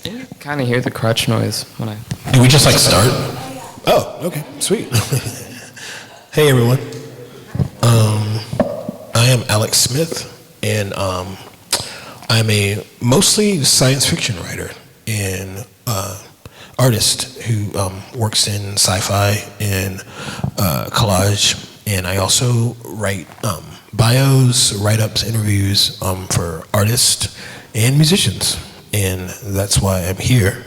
can you kind of hear the crutch noise when I... Do we just like start? Oh, okay, sweet. Hey everyone. I am Alex Smith, and I'm a mostly science fiction writer and artist who works in sci-fi and collage, and I also write bios, write-ups, interviews for artists and musicians, and that's why I'm here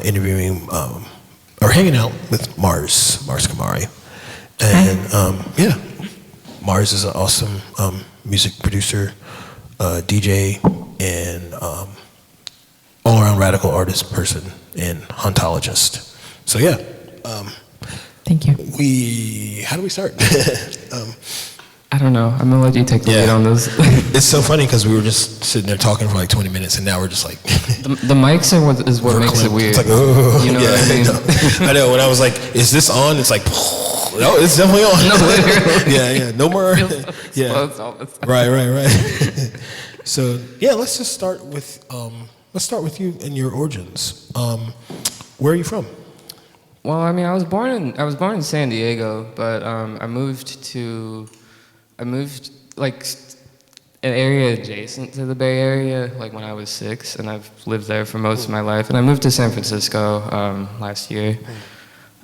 interviewing or hanging out with Mars Kumari, and yeah, Mars is an awesome music producer, DJ, and all-around radical artist person and ontologist. So yeah. Thank you. How do we start? I don't know. I'm gonna let you take the lead on this. It's so funny because we were just sitting there talking for like 20 minutes, and now we're just like the mics are what makes it weird. It's like, oh, you know what I mean? I know. When I was like, "Is this on?" It's like, no, it's definitely on. No, literally. Yeah. No more. Yeah. Right. So yeah, let's just start with you and your origins. Where are you from? Well, I mean, I was born in San Diego, but I moved like an area adjacent to the Bay Area, like when I was 6, and I've lived there for most of my life. And I moved to San Francisco last year,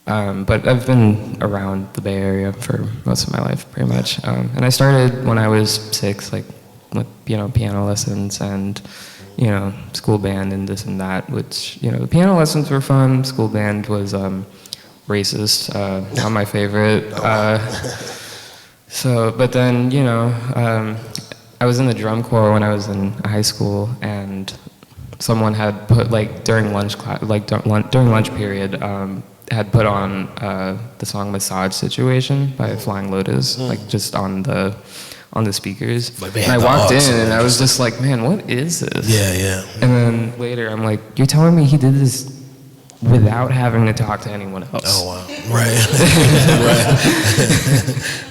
but I've been around the Bay Area for most of my life, pretty much. And I started when I was 6, like with piano lessons and school band and this and that. Which the piano lessons were fun. School band was racist, not my favorite. So, but then, I was in the drum corps when I was in high school, and someone had put, like, during lunch class, like, during lunch period, had put on the song Massage Situation by Flying Lotus, like, just on the speakers. Like, and I walked in, and I was just like, man, what is this? Yeah. And then later, I'm like, you're telling me he did this without having to talk to anyone else? Oh, wow. Right.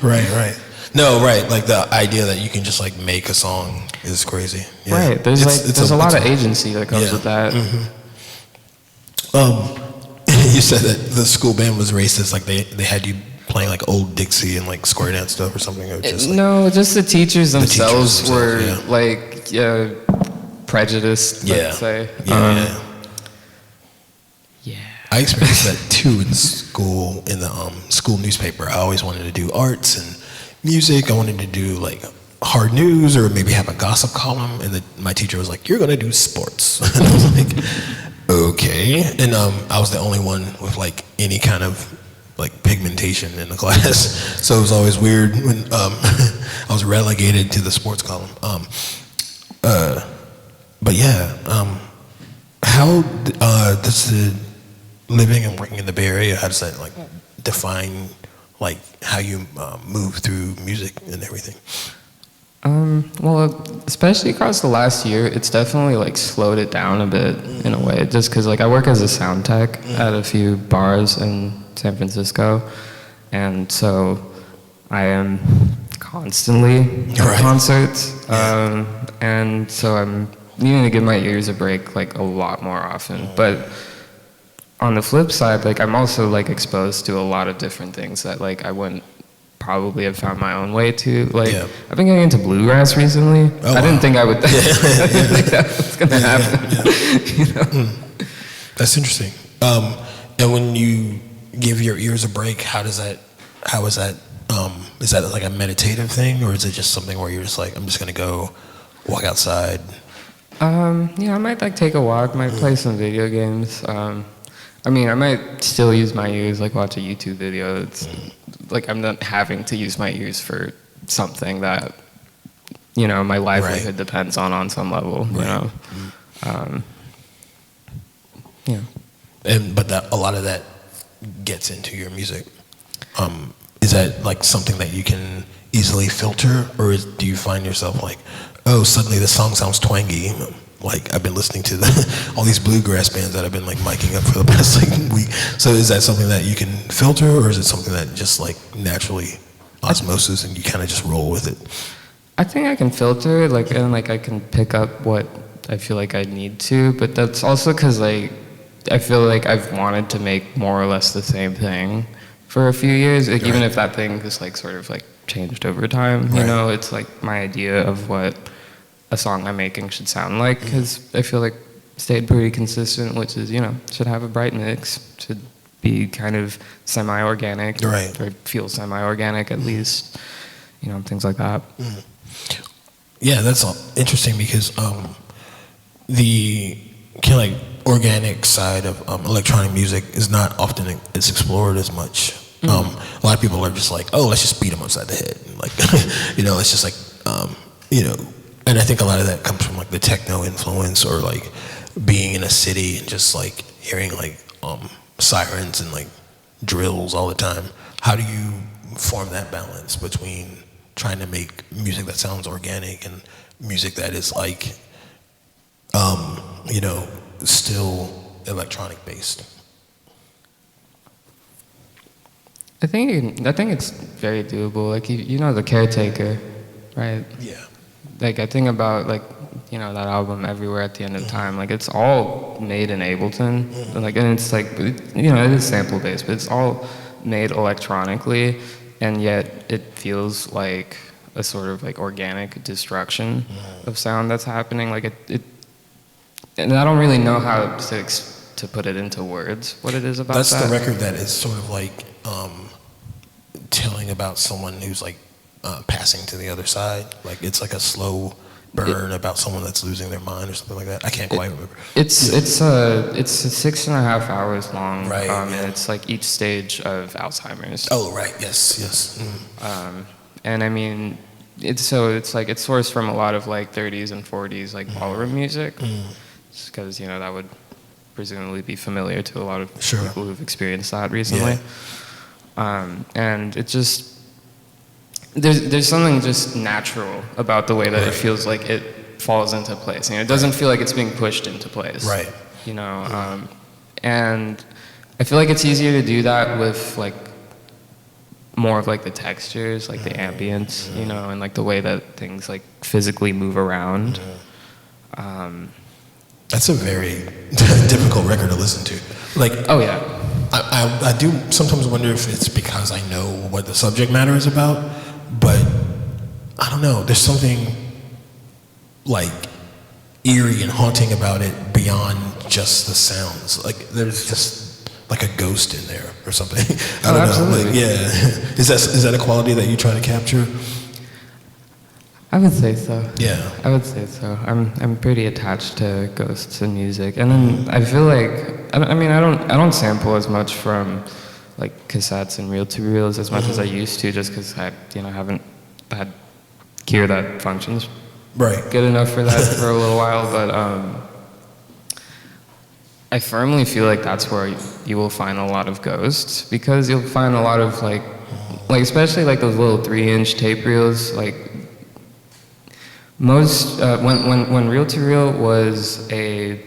Right. No, right. Like the idea that you can just like make a song is crazy. Yeah. Right. There's a lot of agency that comes with that. Mm-hmm. You said that the school band was racist. Like they had you playing like old Dixie and like square dance stuff or something. Or just like, no, just the teachers themselves were like prejudiced. Let's say. Yeah. I experienced that too in school, in the school newspaper. I always wanted to do arts and music. I wanted to do like hard news or maybe have a gossip column. And my teacher was like, "You're going to do sports." And I was like, okay. And I was the only one with like any kind of like pigmentation in the class. So it was always weird when I was relegated to the sports column. But yeah, how does the living and working in the Bay Area, how does that like define like how you move through music and everything? Well, especially across the last year, it's definitely like slowed it down a bit in a way, just because like I work as a sound tech at a few bars in San Francisco, and so I am constantly at concerts, and so I'm needing to give my ears a break like a lot more often, but on the flip side, like I'm also like exposed to a lot of different things that like I wouldn't probably have found my own way to. Like I've been getting into bluegrass recently. I didn't think I would. I didn't think that was gonna happen. That's interesting. And when you give your ears a break, how is that? Is that like a meditative thing, or is it just something where you're just like, I'm just gonna go walk outside? I might like take a walk, might play some video games. I mean, I might still use my ears, like watch a YouTube video. It's like I'm not having to use my ears for something that, my livelihood depends on some level, But a lot of that gets into your music. Is that like something that you can easily filter, or do you find yourself like, oh, suddenly the song sounds twangy? Like I've been listening to all these bluegrass bands that I've been like miking up for the past like week. So is that something that you can filter, or is it something that just like naturally osmosis and you kind of just roll with it? I think I can filter, like, and like I can pick up what I feel like I need to, but that's also because like I feel like I've wanted to make more or less the same thing for a few years, like, even if that thing is like sort of like changed over time. You know, it's like my idea of what a song I'm making should sound like, because I feel like stayed pretty consistent, which is, you know, should have a bright mix, should be kind of semi-organic, or feel semi-organic at least, you know, things like that. Yeah, that's interesting because the kind of like organic side of electronic music is not often it's explored as much. A lot of people are just like, oh, let's just beat them upside the head, and like, you know, it's just like, you know, and I think a lot of that comes from like the techno influence, or like being in a city and just like hearing like sirens and like drills all the time. How do you form that balance between trying to make music that sounds organic and music that is like, you know, still electronic based? I think it's very doable. Like you know, The Caretaker, right? Yeah. Like I think about like, you know, that album Everywhere at the End of Time. Like it's all made in Ableton, and like, and it's like, you know, it is sample based, but it's all made electronically, and yet it feels like a sort of like organic destruction of sound that's happening. Like it and I don't really know how to put it into words, what it is about that. That's the record that is sort of like telling about someone who's like passing to the other side. Like it's like a slow burn about someone that's losing their mind or something like that. I can't quite remember. It's 6.5 hours long, and it's like each stage of Alzheimer's. Oh, right. Yes. And I mean, it's like it's sourced from a lot of like 30s and 40s like ballroom music, because you know that would presumably be familiar to a lot of people who've experienced that recently. And it just there's something just natural about the way that it feels like it falls into place. You know, it doesn't feel like it's being pushed into place. Right. You know, and I feel like it's easier to do that with like more of like the textures, like the ambience, you know, and like the way that things like physically move around. That's a very difficult record to listen to. Like, oh yeah, I do sometimes wonder if it's because I know what the subject matter is about, but I don't know. There's something like eerie and haunting about it beyond just the sounds. Like there's just like a ghost in there or something. I don't know. Like, yeah, is that a quality that you try to capture? I would say so. Yeah. I would say so. I'm pretty attached to ghosts and music, and then I feel like I don't sample as much from like cassettes and reel-to-reels as much as I used to, just because I haven't had gear that functions good enough for that for a little while. But I firmly feel like that's where you will find a lot of ghosts, because you'll find a lot of like especially like those little 3-inch tape reels, like. Most when reel-to-reel was a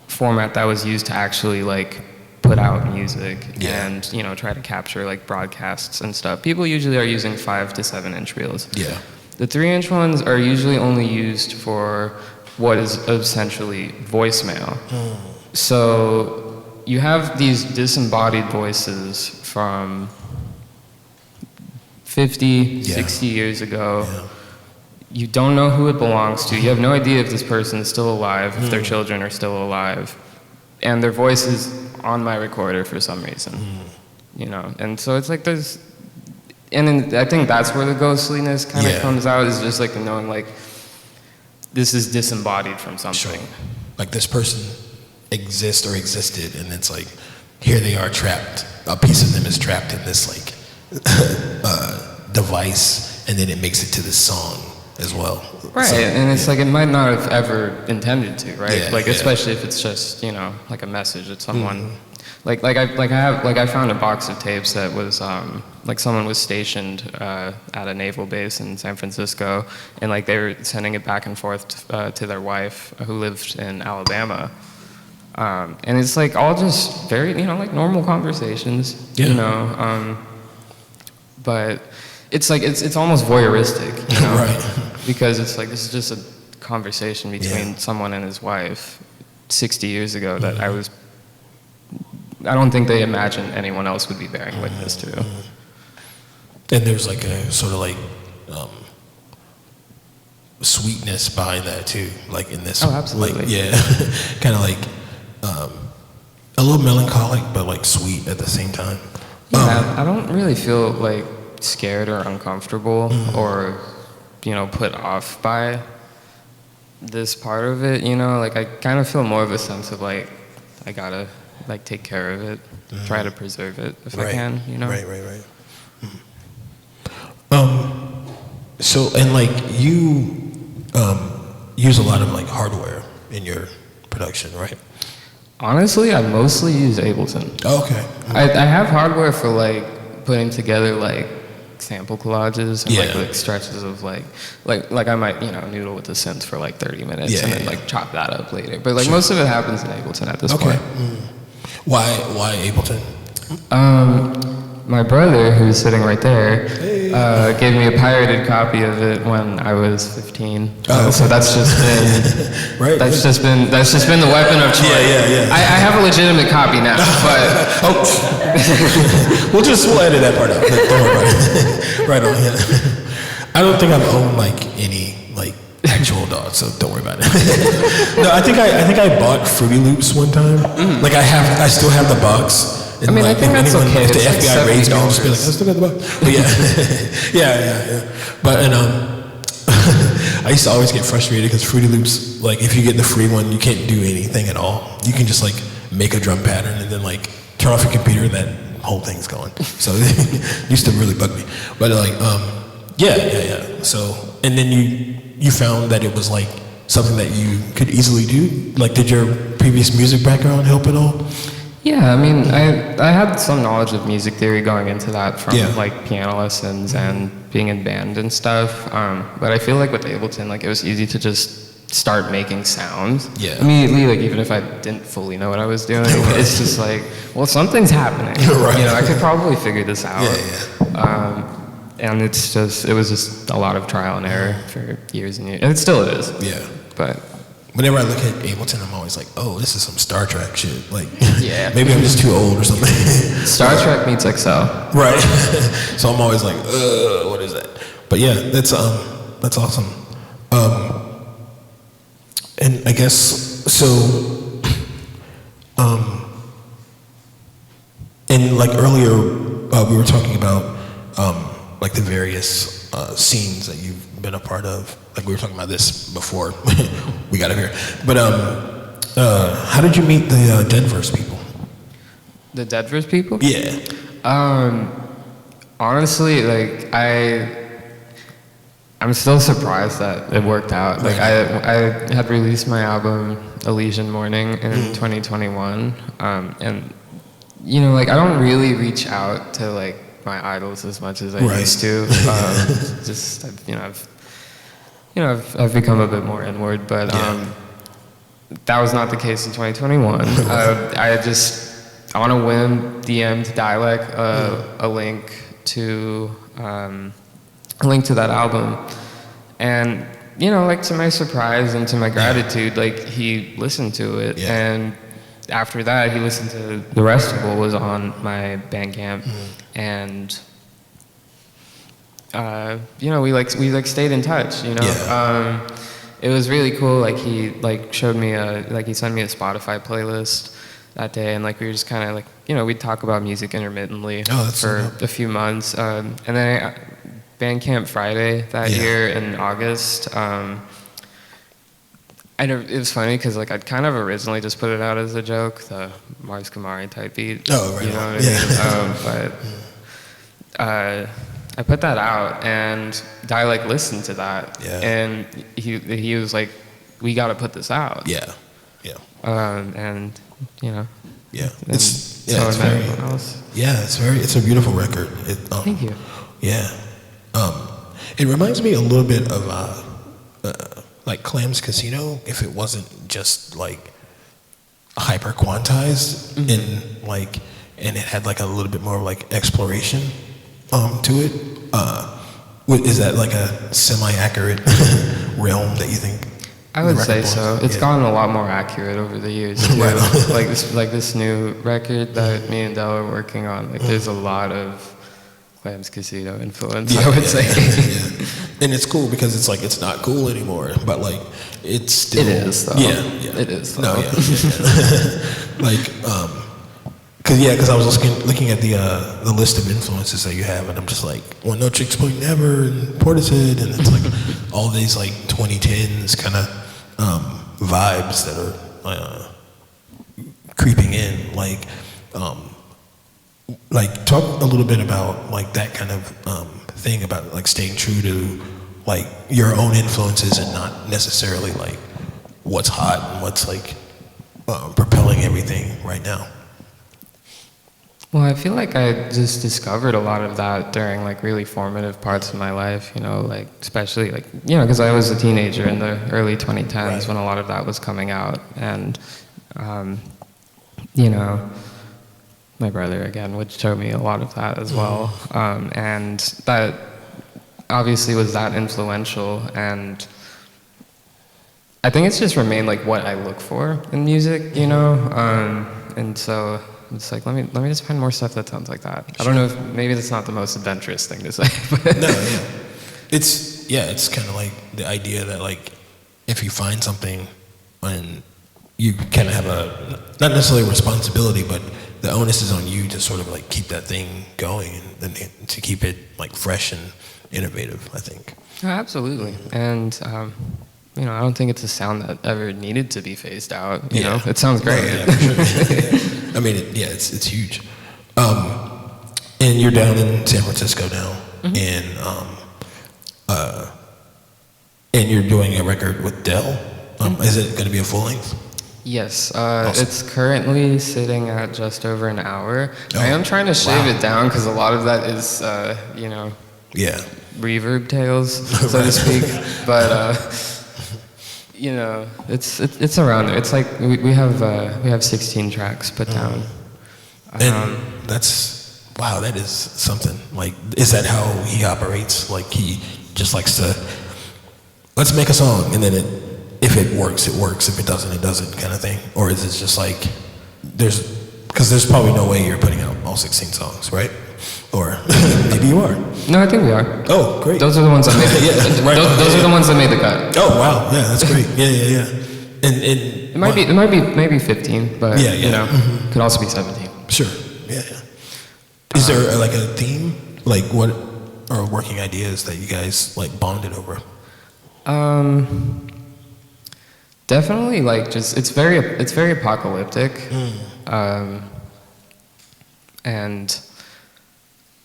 format that was used to actually like put out music and you know try to capture like broadcasts and stuff, people usually are using 5 to 7-inch reels. Yeah. The 3-inch ones are usually only used for what is essentially voicemail. So you have these disembodied voices from 50, 60 years ago. Yeah. You don't know who it belongs to. You have no idea if this person is still alive, if their children are still alive. And their voice is on my recorder for some reason. You know, and so it's like there's, and then I think that's where the ghostliness kind of comes out, is just like knowing like this is disembodied from something. Sure. Like this person exists or existed, and it's like here they are trapped. A piece of them is trapped in this like device, and then it makes it to this song as well. Right, so, and it's like it might not have ever intended to, right? Yeah, like especially if it's just, you know, like a message that someone I found a box of tapes that was like someone was stationed at a naval base in San Francisco, and like they were sending it back and forth to their wife who lived in Alabama. And it's like all just very, you know, like normal conversations, you know, but it's like it's almost voyeuristic, you know, because it's like this is just a conversation between someone and his wife 60 years ago that I don't think they imagined anyone else would be bearing witness to. And there's like a sort of like sweetness behind that too, like in this. Oh, absolutely. Like, yeah, kind of like a little melancholic, but like sweet at the same time. Yeah, I don't really feel like scared or uncomfortable or, put off by this part of it, like I kind of feel more of a sense of like, I gotta like take care of it, try to preserve it if I can, Right. So, and like you use a lot of like hardware in your production, right? Honestly, I mostly use Ableton. Oh, okay. I have hardware for like putting together like sample collages and like stretches of like I might noodle with the synth for like 30 minutes and then like chop that up later. But like most of it happens in Ableton at this point. Why Ableton? My brother, who's sitting right there, gave me a pirated copy of it when I was 15. So that's just been just been the weapon of choice. Yeah. I have a legitimate copy now, but we'll edit that part out. Don't worry about it. Right on. Yeah. I don't think I've owned like any like actual DAW, so don't worry about it. No, I think I bought Fruity Loops one time. Like I still have the box. And I like, think that's okay. If the it's FBI like raids me, I'll just be like, I still got the box. But yeah. But I used to always get frustrated because Fruity Loops, like if you get the free one, you can't do anything at all. You can just like make a drum pattern and then like turn off your computer and that whole thing's gone. So it used to really bug me. But like, yeah. So, and then you found that it was like something that you could easily do? Like did your previous music background help at all? Yeah, I mean, I had some knowledge of music theory going into that from like piano lessons and being in band and stuff. But I feel like with Ableton, like it was easy to just start making sounds. Yeah. Immediately, like even if I didn't fully know what I was doing, it's just like, well, something's happening. Right. I could probably figure this out. Yeah. And it was just a lot of trial and error for years and years. And it still is. Yeah. But whenever I look at Ableton, I'm always like, oh, this is some Star Trek shit. Like, maybe I'm just too old or something. Star Trek meets Excel. Right. So I'm always like, what is that? But yeah, that's awesome. And I guess, so, and like earlier, we were talking about, like the various scenes that you've been a part of. Like we were talking about this before we got up here. But how did you meet the Deadverse people? The Deadverse people? Yeah. Honestly, like I'm still surprised that it worked out. Like I had released my album Elysian Morning in 2021, and like I don't really reach out to like my idols as much as I used to. Just I've become a bit more inward, but that was not the case in 2021. I on a whim DM'd Dialect a link to that album, and like to my surprise and to my gratitude, like he listened to it, and after that he listened to The Restival was on my Bandcamp, and we stayed in touch. It was really cool. Like he showed me he sent me a Spotify playlist that day, and like we were just kind of like we'd talk about music intermittently for a few months, and then Bandcamp Friday that year in August. It was funny because like I'd kind of originally just put it out as a joke, the Mars Kumari type beat. Oh, right. You know what I mean? But I put that out, and Dialect listened to that, and he was like, "We got to put this out." Yeah. And it's a beautiful record. Thank you. Yeah. It reminds me a little bit of like Clam's Casino, if it wasn't just like hyper quantized and it had like a little bit more like exploration to it. Is that like a semi-accurate realm that you think? I would say so. It's gotten a lot more accurate over the years too. like this new record that me and Dell are working on. Like there's a lot of Clams Casino influence. I would say. And it's cool because it's like it's not cool anymore, but like it's still. It is though. Yeah. It is though. No, like because I was looking at the list of influences that you have, and I'm just like, well, No Tricks Point Never and Portishead, and it's like all these like 2010s kind of vibes that are creeping in. Like talk a little bit about like that kind of thing about like staying true to like your own influences and not necessarily like what's hot and what's like propelling everything right now. Well, I feel like I just discovered a lot of that during like really formative parts of my life, you know, like especially like, you know, because I was a teenager in the early 2010s when a lot of that was coming out. And, you know, my brother, again, would show me a lot of that as well. And that obviously was that influential. And I think it's just remained like what I look for in music, you know? And so it's like, let me just find more stuff that sounds like that. I don't know if maybe that's not the most adventurous thing to say. But No, it's kind of like the idea that like if you find something and you kind of have a not necessarily a responsibility, but the onus is on you to sort of like keep that thing going and to keep it like fresh and innovative, I think. Oh, absolutely. And you know, I don't think it's a sound that ever needed to be phased out. You know, it sounds great. Yeah, for sure. I mean, it's huge. And you're down in San Francisco now, and you're doing a record with Dell. Is it going to be a full length? Yes, Awesome. It's currently sitting at just over an hour. I am trying to shave it down because a lot of that is, you know, reverb tails, so to speak. But you know, it's around there. It's like we have 16 tracks put down. And that's that is something. Like, is that how he operates? Like he just likes to let's make a song, and then if it works, it works. If it doesn't, it doesn't, kind of thing. Or is it just like because there's probably no way you're putting out all 16 songs, right? Or maybe you are. No, I think we are. Oh, great. Those are the ones that made the those are the ones that made the cut. Oh, wow. Yeah, that's great. Yeah. And it might be maybe 15, but you know, could also be 17. Sure. Yeah. Is there like a theme, like what are working ideas that you guys like bonded over? Definitely, like just it's very apocalyptic, and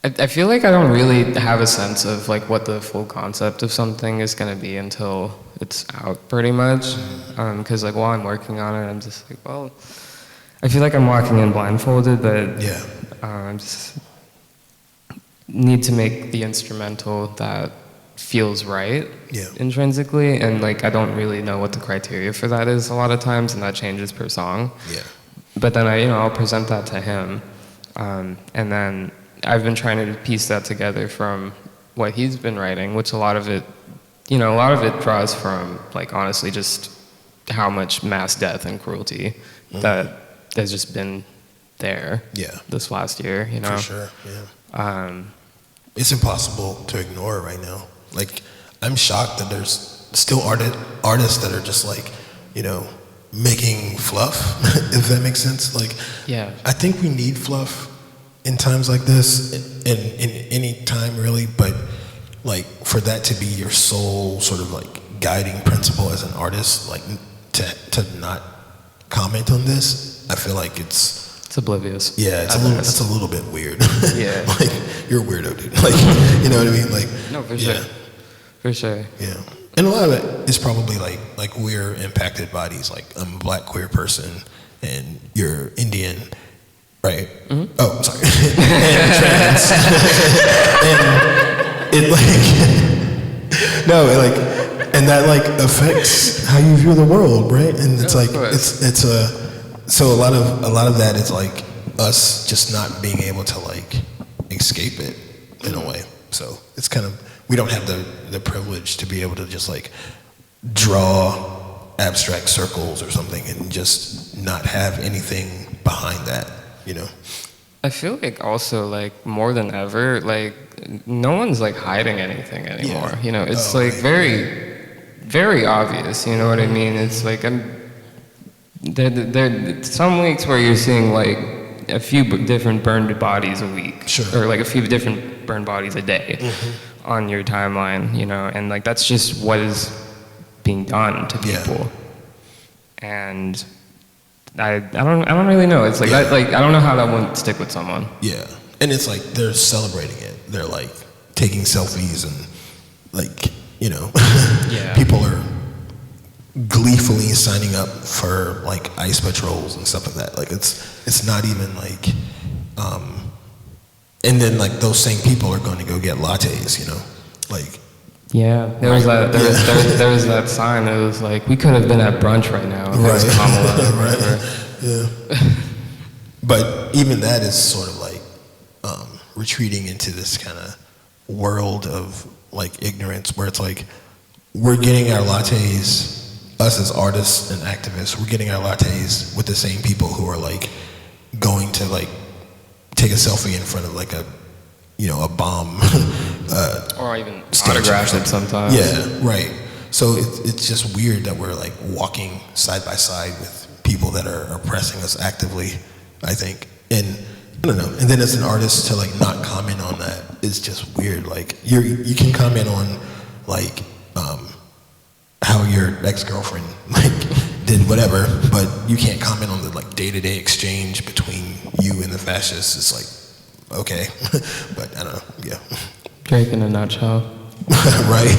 I feel like I don't really have a sense of like what the full concept of something is going to be until it's out, pretty much. Because like while I'm working on it, I'm just like, well, I feel like I'm walking in blindfolded, but I just need to make the instrumental that feels right intrinsically, and like I don't really know what the criteria for that is a lot of times, and that changes per song. But then I'll present that to him, and then I've been trying to piece that together from what he's been writing, which a lot of it draws from like honestly just how much mass death and cruelty that has just been there this last year, you know. For sure, it's impossible to ignore right now. Like, I'm shocked that there's still artists that are just like, you know, making fluff, if that makes sense. Like, I think we need fluff in times like this, in any time really, but like for that to be your sole sort of like guiding principle as an artist, like to not comment on this, I feel like it's oblivious. Yeah, it's a little bit weird. Yeah. Like, you're a weirdo, dude. Like, you know what I mean? Like, no, for sure. For sure. Yeah. And a lot of it is probably like we're impacted by these, like, I'm a black queer person and you're Indian, right? Oh, I'm sorry. And trans. And it like, no, it like, and that like affects how you view the world, right? And it's like, it's so a lot of that is like us just not being able to like escape it in a way. So it's kind of, we don't have the privilege to be able to just like draw abstract circles or something and just not have anything behind that, you know? I feel like also like more than ever, like no one's like hiding anything anymore. Yeah. You know, it's like very obvious. You know what I mean? It's like there some weeks where you're seeing like a few different burned bodies a week, sure, or like a few different burned bodies a day on your timeline. You know, and like that's just what is being done to people, and. I don't really know. It's like that, like I don't know how that won't stick with someone. Yeah, and it's like they're celebrating it. They're like taking selfies and like people are gleefully signing up for like ice patrols and stuff like that. Like it's not even like, and then like those same people are going to go get lattes. Like. Yeah, there was that sign that was like, we could have been at brunch right now. It was Kamala or whatever. Yeah. But even that is sort of like retreating into this kind of world of like ignorance where it's like, we're getting our lattes, us as artists and activists, we're getting our lattes with the same people who are like going to like take a selfie in front of like a bomb. Or even autograph it sometimes. Yeah, right. So it's just weird that we're like walking side by side with people that are oppressing us actively, I think. And I don't know. And then as an artist to like not comment on that is just weird. Like you can comment on like how your ex-girlfriend like did whatever, but you can't comment on the like day-to-day exchange between you and the fascists. It's like, okay, but I don't know, yeah. Drake in a nutshell. Right.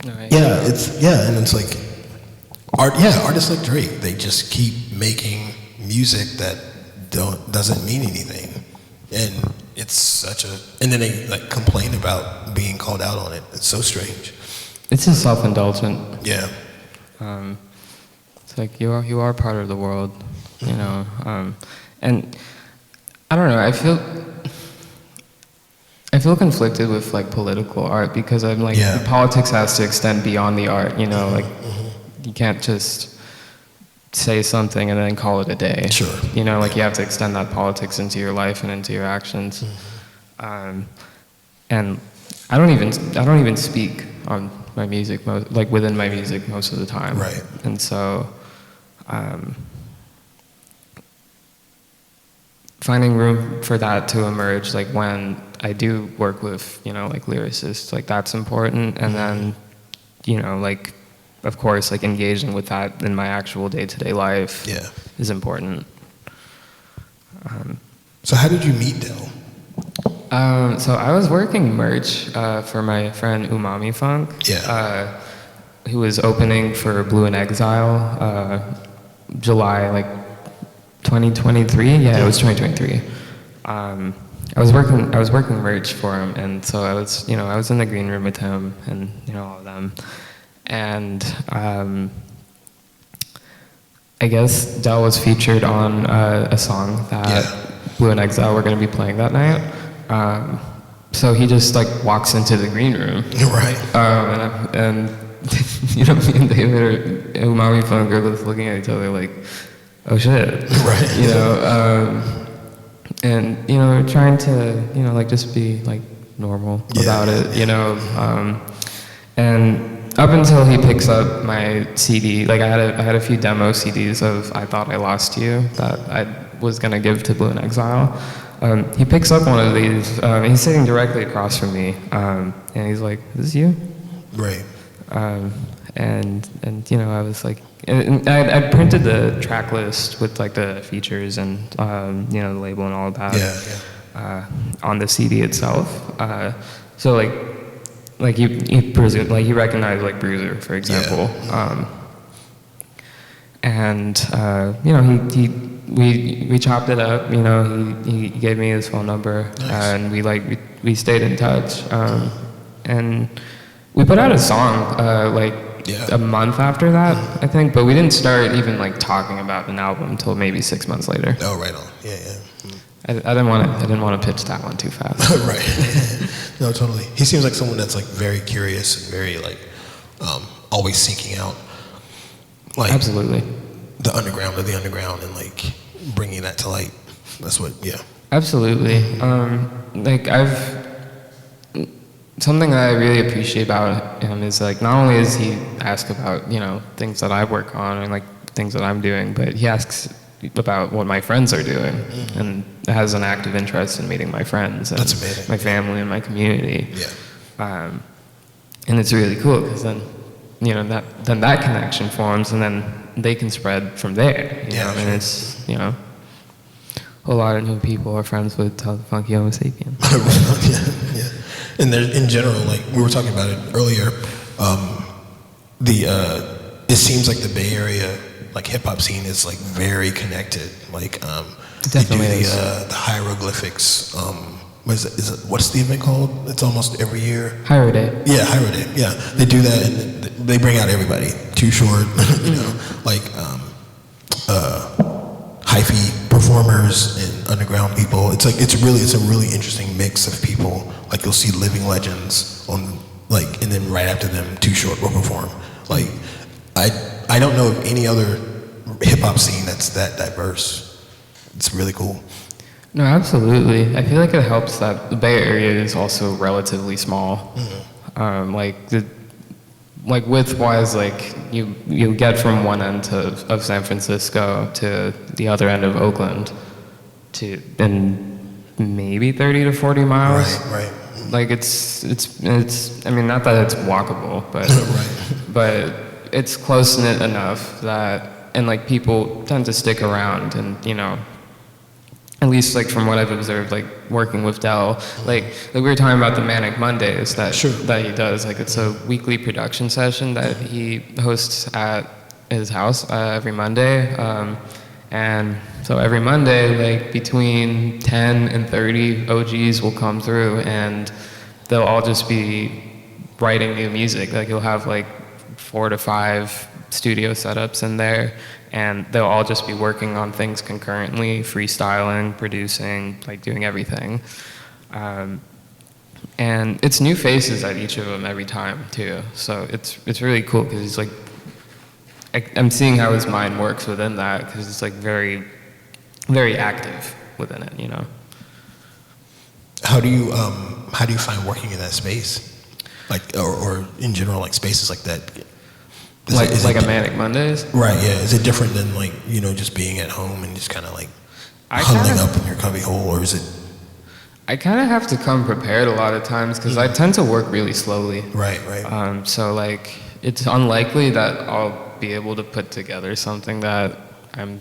Right. Yeah, and it's like artists like Drake, they just keep making music that doesn't mean anything. And it's and then they like complain about being called out on it. It's so strange. It's just self-indulgent. Yeah. It's like you are part of the world, you know. And I don't know. I feel conflicted with like political art because I'm like the politics has to extend beyond the art. You know, like you can't just say something and then call it a day. Sure. You know, like you have to extend that politics into your life and into your actions. And I don't even speak on my music within my music most of the time. Right. And so. Finding room for that to emerge, like when I do work with, like lyricists, like that's important. And then, like, of course, like engaging with that in my actual day-to-day life is important. So how did you meet Del? So I was working merch for my friend Umami Funk, who was opening for Blue in Exile, July, like, 2023? Yeah, it was 2023. I was working merch for him, and so I was in the green room with him and all of them, and I guess Del was featured on a song that Blue in Exile were going to be playing that night. So he just like walks into the green room, right? And me and David or Umami Funk are just looking at each other like, oh shit, right? And we're trying to like just be like normal about it, and up until he picks up my CD, like I had a few demo CDs of I Thought I Lost You that I was gonna give to Blue in Exile. He picks up one of these. He's sitting directly across from me, and he's like, "Is this you?" Right. And I was like, and I printed the track list with like the features and the label and all of that on the CD itself. So like he recognized like Bruiser, for example. And we chopped it up. He gave me his phone number, and we stayed in touch. And we put out a song a month after that, I think, but we didn't start even like talking about an album until maybe 6 months later. Oh, right on. Yeah. I didn't want to pitch that one too fast. Right. No, totally. He seems like someone that's like very curious and very like always seeking out like Absolutely. the underground of the underground and like bringing that to light. That's what, yeah. Absolutely. Like something that I really appreciate about him is like not only does he ask about, you know, things that I work on and like things that I'm doing, but he asks about what my friends are doing and has an active interest in meeting my friends and That's amazing. my family and my community. Yeah. And it's really cool because then, you know, that connection forms and then they can spread from there. You know? Sure. And it's, you know, a whole lot of new people are friends with the Funky Homo Sapien. Yeah. And there, in general, like we were talking about it earlier, it seems like the Bay Area, like hip hop scene, is like very connected. Like Definitely they do is. the hieroglyphics. What's the event called? It's almost every year. Hyro Day. Yeah, Hyro Day. Yeah, they do that and they bring out everybody. Too Short, you know, like hyphy performers and underground people. It's a really interesting mix of people. Like you'll see living legends on like, and then right after them, Too Short will perform. Like I don't know of any other hip hop scene that's that diverse. It's really cool. No, absolutely. I feel like it helps that the Bay Area is also relatively small. Like width-wise, like you get from one end of San Francisco to the other end of Oakland, to in maybe 30 to 40 miles. Right. Like it's. I mean, not that it's walkable, but but it's close knit enough that, and like people tend to stick around, and you know. At least, like from what I've observed, like working with Dell, like we were talking about the Manic Mondays that he does. Like it's a weekly production session that he hosts at his house every Monday, and so every Monday, like between 10 and 30 OGs will come through, and they'll all just be writing new music. Like you'll have like 4 to 5 studio setups in there. And they'll all just be working on things concurrently, freestyling, producing, like doing everything. And it's new faces at each of them every time too. So it's really cool because he's like, I'm seeing how his mind works within that because it's like very, very active within it, you know. How do you find working in that space, like or in general, like spaces like that? Is like a Manic Mondays? Right, yeah. Is it different than like, you know, just being at home and just kind of like huddling up in your cubby hole, or is it? I kind of have to come prepared a lot of times because I tend to work really slowly. Right. So like, it's unlikely that I'll be able to put together something that I'm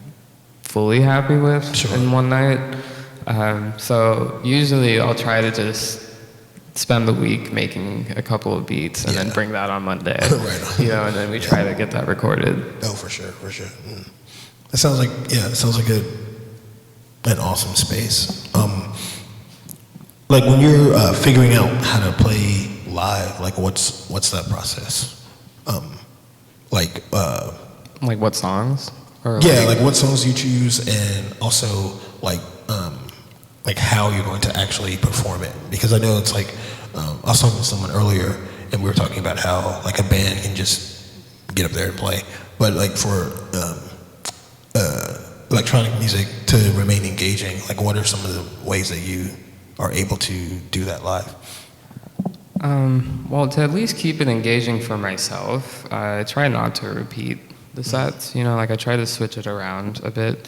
fully happy with in one night. So usually I'll try to just spend the week making a couple of beats and then bring that on Monday. Right. You know, and then we try to get that recorded. Oh, for sure. It sounds like an awesome space. Like when you're figuring out how to play live, like what's that process? Like what songs? Or like what songs you choose, and also like how you're going to actually perform it. Because I know it's like, I was talking to someone earlier, and we were talking about how like a band can just get up there and play, but like for electronic music to remain engaging, like what are some of the ways that you are able to do that live? Well, to at least keep it engaging for myself, I try not to repeat the sets. You know, like I try to switch it around a bit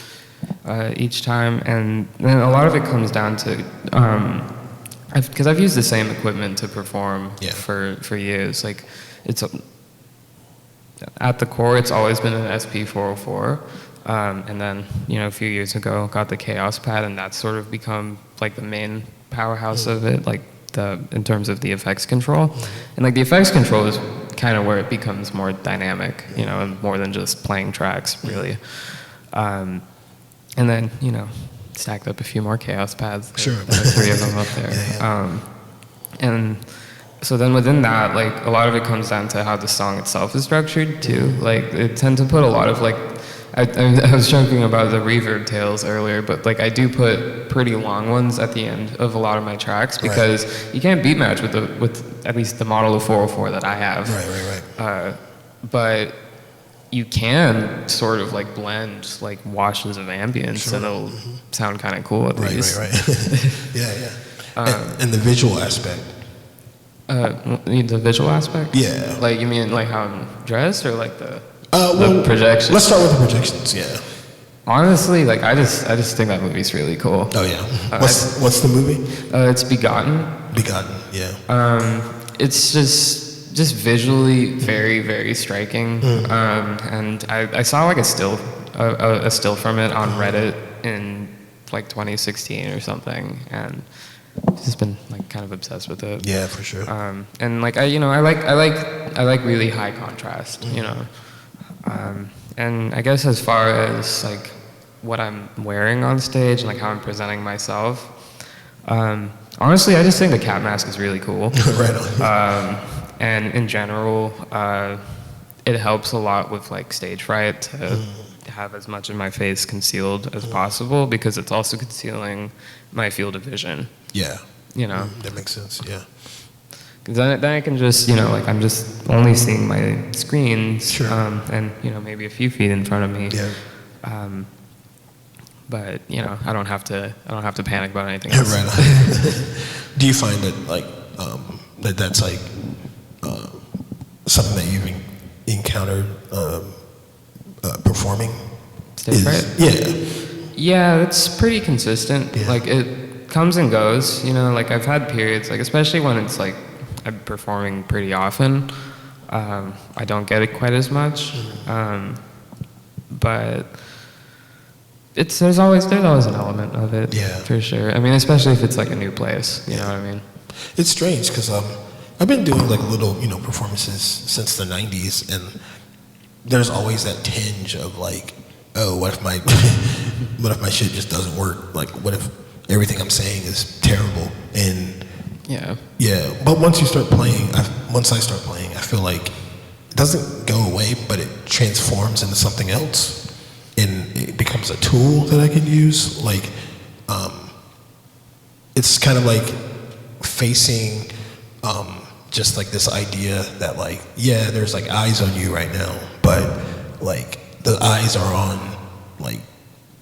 each time, and then a lot of it comes down to because I've used the same equipment to perform for years. Like it's at the core, it's always been an SP404, and then a few years ago got the Chaos Pad, and that's sort of become like the main powerhouse of it, like in terms of the effects control, and like the effects control is kind of where it becomes more dynamic, and more than just playing tracks really. And then, stacked up a few more Chaos Pads. There are 3 of them up there. And so then within that, like, a lot of it comes down to how the song itself is structured, too. Like, they tend to put a lot of, like, I was joking about the reverb tails earlier, but like I do put pretty long ones at the end of a lot of my tracks because you can't beat match with at least the model of 404 that I have. Right. But you can sort of like blend like washes of ambience and it'll sound kind of cool at least. Right. Yeah. And the visual aspect. The visual aspect? Yeah. Like you mean like how I'm dressed or like the projections? Let's start with the projections. Yeah. Honestly, like I just think that movie's really cool. Oh yeah. What's the movie? It's Begotten. Begotten. Yeah. It's just visually very, very striking. And I saw like a still from it on Reddit in like 2016 or something, and I've just been like kind of obsessed with it. Yeah, for sure. And like I like really high contrast, you know. And I guess as far as like what I'm wearing on stage and like how I'm presenting myself, honestly, I just think the cat mask is really cool. Right on. And in general, it helps a lot with like stage fright to have as much of my face concealed as possible because it's also concealing my field of vision. Yeah. You know. That makes sense. Yeah. Because then I can just, you know, like I'm just only seeing my screens, Sure. and you know maybe a few feet in front of me. Yeah. But you know I don't have to panic about anything else. Right on. Do you find that like that's like something that you've encountered performing? Stage fright? Yeah, it's pretty consistent. Yeah. Like it comes and goes. You know, like I've had periods, like especially when it's like I'm performing pretty often. I don't get it quite as much, but there's always an element of it. Yeah. For sure. I mean, especially if it's like a new place. You know what I mean? It's strange because I've been doing like little performances since the '90s, and there's always that tinge of like, oh, what if my shit just doesn't work? Like, what if everything I'm saying is terrible? And yeah. But once I start playing, I feel like it doesn't go away, but it transforms into something else, and it becomes a tool that I can use. Like, it's kind of like facing just like this idea that like, yeah, there's like eyes on you right now, but like the eyes are on like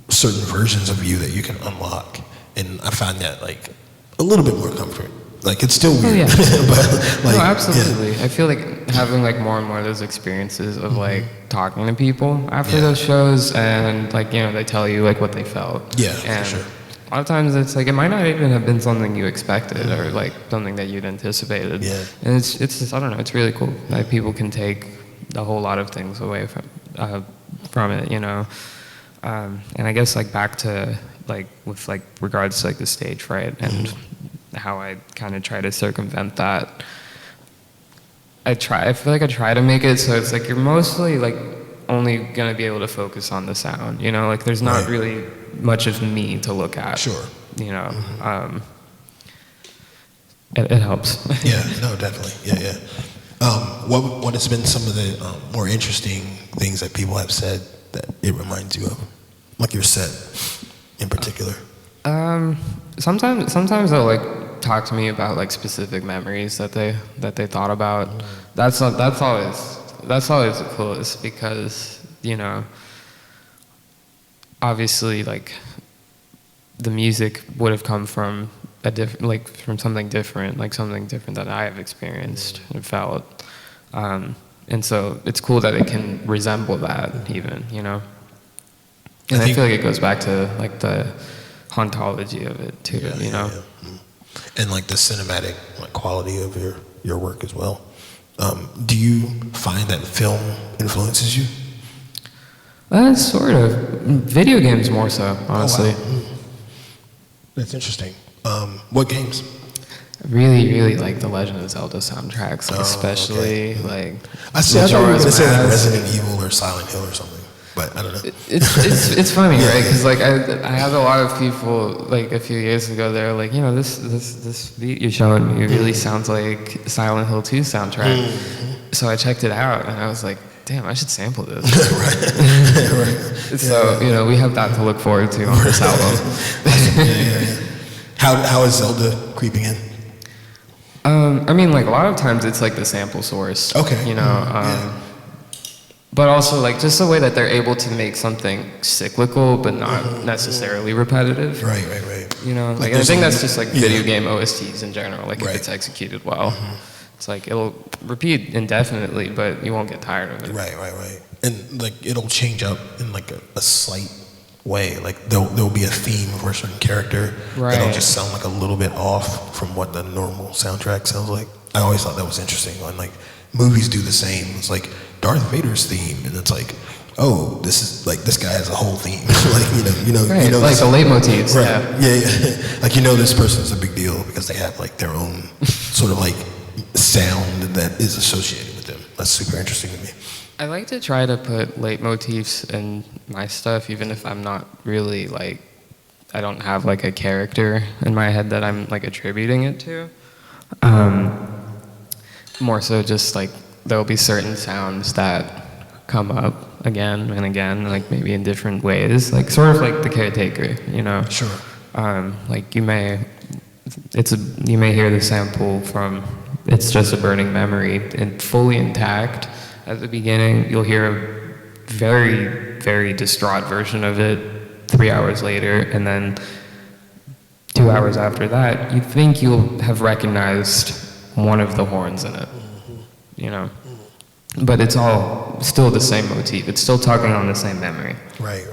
certain versions of you that you can unlock, and I find that like a little bit more comfort. Like it's still weird, but like, no, absolutely. Yeah. I feel like having like more and more of those experiences of like talking to people after those shows, and like you know they tell you like what they felt. Yeah, and for sure. A lot of times it's like it might not even have been something you expected or like something that you'd anticipated. Yeah. And it's just I don't know. It's really cool that people can take a whole lot of things away from it, you know. And I guess like back to like with like regards to like the stage fright and how I kind of try to circumvent that. I feel like I try to make it so it's like you're mostly like only gonna be able to focus on the sound, you know, like there's not really much of me to look at. Sure. You know, it helps. Yeah, no, definitely. Yeah. What has been some of the more interesting things that people have said that it reminds you of, like your set in particular? Sometimes they'll like talk to me about like specific memories that they thought about. That's always the coolest because you know, obviously like the music would have come from from something different that I have experienced and felt, and so it's cool that it can resemble that even, you know. And I feel like it goes back to like the hauntology of it too, you know. Yeah. And like the cinematic like quality of your work as well. Do you find that film influences you? Sort of. Video games more so, honestly. Oh, wow. That's interesting. What games? I really like the Legend of Zelda soundtracks, like especially like. I thought you were going to say like Resident Evil or Silent Hill or something, but I don't know. It's funny, right? Because like I had a lot of people like a few years ago. They're like, you know, this beat you're showing me really sounds like Silent Hill 2 soundtrack. So I checked it out, and I was like, damn, I should sample this. Right. So, you know, we have that to look forward to on this album. Yeah. How is Zelda creeping in? I mean, like, a lot of times it's like the sample source. Okay. You know, but also, like, just the way that they're able to make something cyclical, but not necessarily repetitive. Right. You know, like I think that's just like video game OSTs in general. Like, if it's executed well, it's like it'll repeat indefinitely, but you won't get tired of it. Right. And like it'll change up in like a slight way. Like there'll be a theme for a certain character that'll just sound like a little bit off from what the normal soundtrack sounds like. I always thought that was interesting when like movies do the same. It's like Darth Vader's theme, and it's like, oh, this is like this guy has a whole theme. Like you know, like the leitmotifs. Right. Yeah. Like this person's a big deal because they have like their own sort of like sound that is associated with them. That's super interesting to me. I like to try to put leitmotifs in my stuff, even if I'm not really like, I don't have like a character in my head that I'm like attributing it to. More so just like there'll be certain sounds that come up again and again, like maybe in different ways, like sort of like the caretaker, you know? Sure. Like you may hear the sample from It's Just a Burning Memory and fully intact at the beginning. You'll hear a very, very distraught version of it 3 hours later, and then 2 hours after that, you think you'll have recognized one of the horns in it, you know? But it's all still the same motif. It's still talking on the same memory. Right.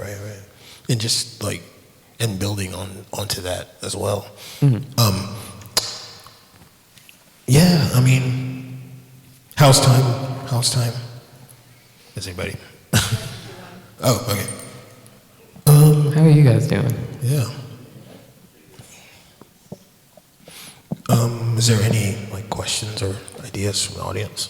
And just like, and building onto that as well. Yeah, I mean, how's time? Is anybody? Oh, okay. How are you guys doing? Yeah. Is there any like questions or ideas from the audience?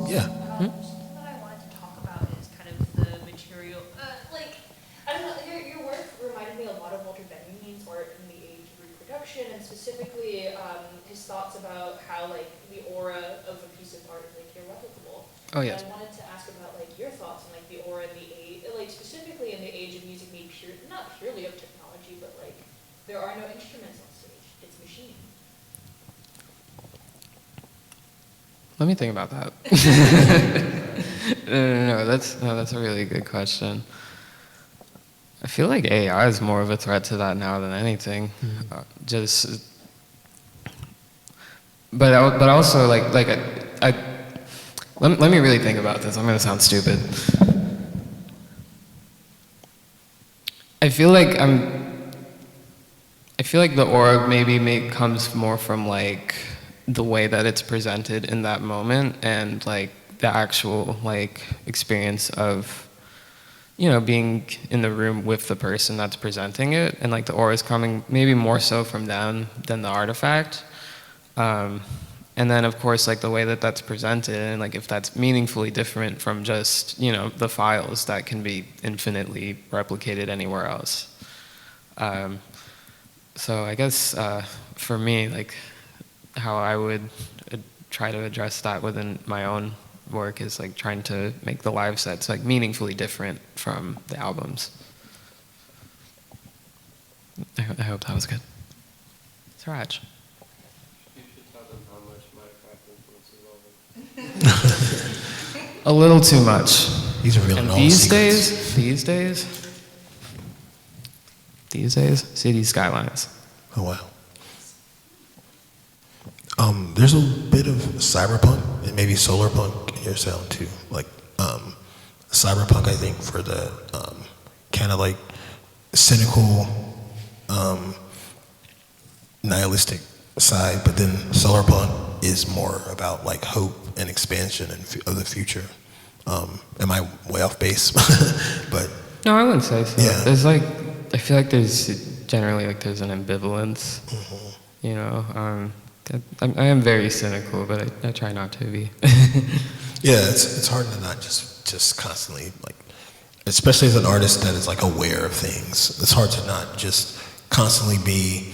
Yeah. Something that I wanted to talk about is kind of the material. I don't know, your work reminded me a lot of Walter Benjamin's art in the age of reproduction, and specifically his thoughts about how like the aura of a piece of art is like irreplicable. Oh yes. And I wanted to ask about like your thoughts on like the aura in the age, like specifically in the age of music made not purely of technology, but like there are no instruments on stage. It's machine. Let me think about that. No, that's a really good question. I feel like AI is more of a threat to that now than anything. But also like let me really think about this. I'm gonna sound stupid. I feel like the aura maybe comes more from like the way that it's presented in that moment and like the actual like experience of, you know, being in the room with the person that's presenting it, and like the aura is coming maybe more so from them than the artifact. And then of course like the way that that's presented, and like if that's meaningfully different from just, you know, the files that can be infinitely replicated anywhere else. So I guess for me, like how I would try to address that within my own work is like trying to make the live sets like meaningfully different from the albums. I hope that was good. It's Raj. You should tell them how much Minecraft influences all of A little too much. These are real. And these days, city skylines. Oh wow. There's a bit of cyberpunk and maybe solarpunk in your sound too. Like cyberpunk, I think, for the kind of like cynical, nihilistic side, but then solarpunk is more about like hope and expansion of the future. Am I way off base? But no, I wouldn't say so. Yeah. There's like, I feel like there's generally like there's an ambivalence. You know, I am very cynical, but I try not to be. yeah, it's hard to not just constantly like, especially as an artist that is like aware of things. It's hard to not just constantly be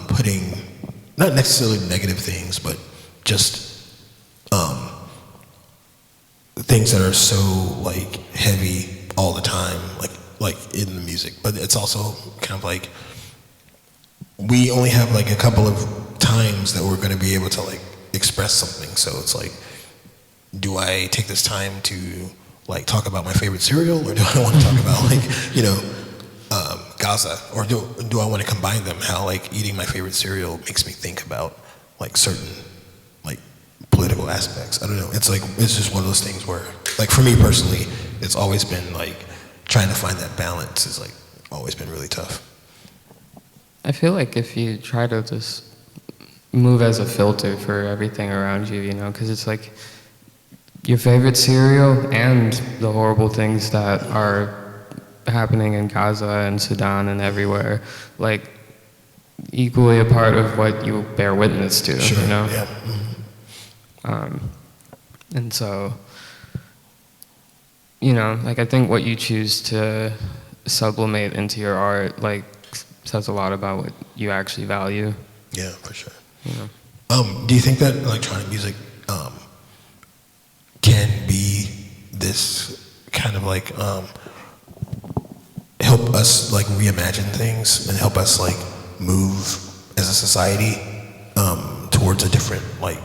putting not necessarily negative things, but just things that are so like heavy all the time, like in the music. But it's also kind of like we only have like a couple of times that we're going to be able to like express something. So it's like, do I take this time to like talk about my favorite cereal, or do I want to talk about like Gaza, or do I want to combine them? How like eating my favorite cereal makes me think about like certain like political aspects. I don't know. It's like it's just one of those things where like for me personally, it's always been like trying to find that balance is like always been really tough. I feel like if you try to just move as a filter for everything around you, you know, because it's like your favorite cereal and the horrible things that are happening in Gaza and Sudan and everywhere, like equally a part of what you bear witness to, Sure, you know? yeah. And so, you know, like I think what you choose to sublimate into your art, like, says a lot about what you actually value. Yeah, for sure. You know? Do you think that electronic music can be this kind of like help us like reimagine things and help us like move as a society towards a different like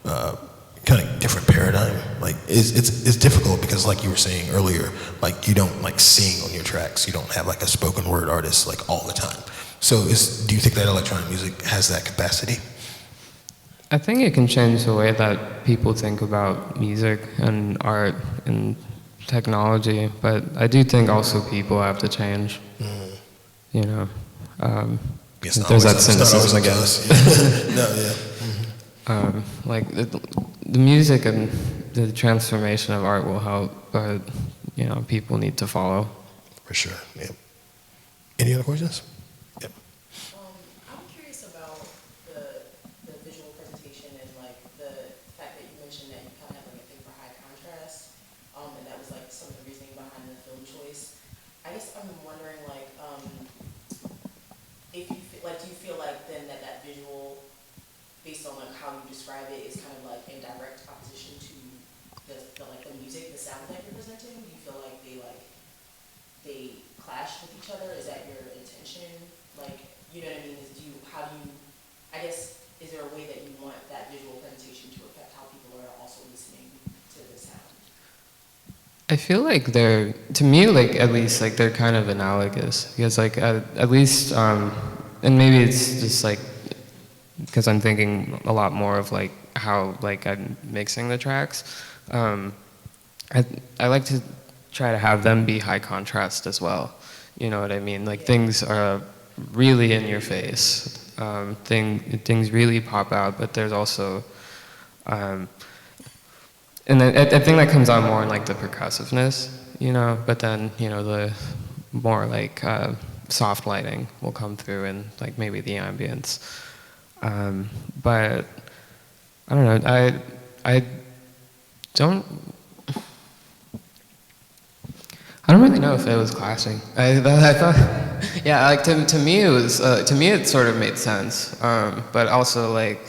kind of different paradigm? Like it's difficult because like you were saying earlier, like you don't like sing on your tracks, you don't have like a spoken word artist like all the time. So do you think that electronic music has that capacity? I think it can change the way that people think about music and art and technology, but I do think also people have to change. You know, there's that cynicism again. No, yeah. Like the music and the transformation of art will help, but you know, people need to follow. For sure. Yeah. Any other questions? Yep. I'm curious about the visual presentation and like the fact that you mentioned that you kind of have like a thing for high contrast, and that was like some of the reasoning behind the film choice. I guess I'm wondering like if you like, do you feel like then that visual, based on like how you describe it, is kind of like in direct opposition to the like the music, the sound that you're presenting? Do you feel like they clash with each other? Is that your intention? Like, you know what I mean? I guess, is there a way that you want that visual presentation to affect how people are also listening to the sound? I feel like they're, to me, like at least, like they're kind of analogous because, like, at least, and maybe it's just like because I'm thinking a lot more of like how like I'm mixing the tracks. I like to try to have them be high contrast as well. You know what I mean? Like things are really in your face. Things really pop out, but there's also, and I think that comes out more in like the percussiveness, you know. But then you know the more like soft lighting will come through and like maybe the ambience. But I don't know. I don't really know if it was clashing. I thought, yeah, like to me it was, to me it sort of made sense. But also like,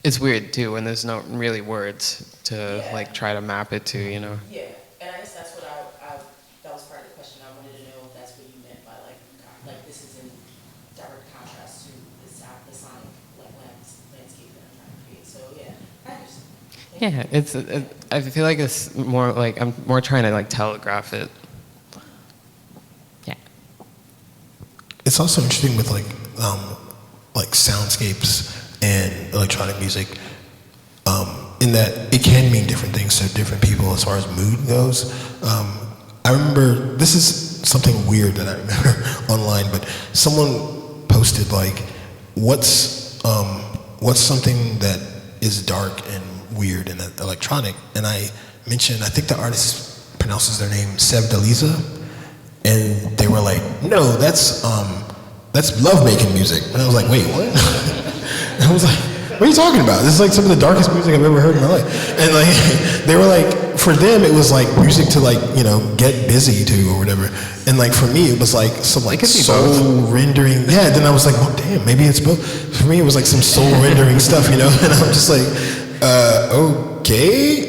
it's weird too when there's no really words to like try to map it to, you know. Yeah, and I guess that's what that was part of the question. I wanted to know if that's what you meant by like this is in direct contrast to the sonic like landscape that I'm trying to create. So yeah, I understand. Yeah, I feel like it's more like I'm more trying to like telegraph it. Yeah. It's also interesting with like soundscapes and electronic music, in that it can mean different things to different people as far as mood goes. I remember, this is something weird that I remember online, but someone posted like, what's something that is dark and weird and electronic? And I mentioned, I think the artist pronounces their name Sevdaliza, and they were like, no, that's love-making music. And I was like, wait, what? And I was like, what are you talking about? This is like some of the darkest music I've ever heard in my life. And like, they were like, for them, it was like music to like, get busy to or whatever. And like for me, it was like some like soul rendering. Yeah, yeah, then I was like, well, damn, maybe it's both. For me, it was like some soul rendering stuff, you know, and I'm just like, okay.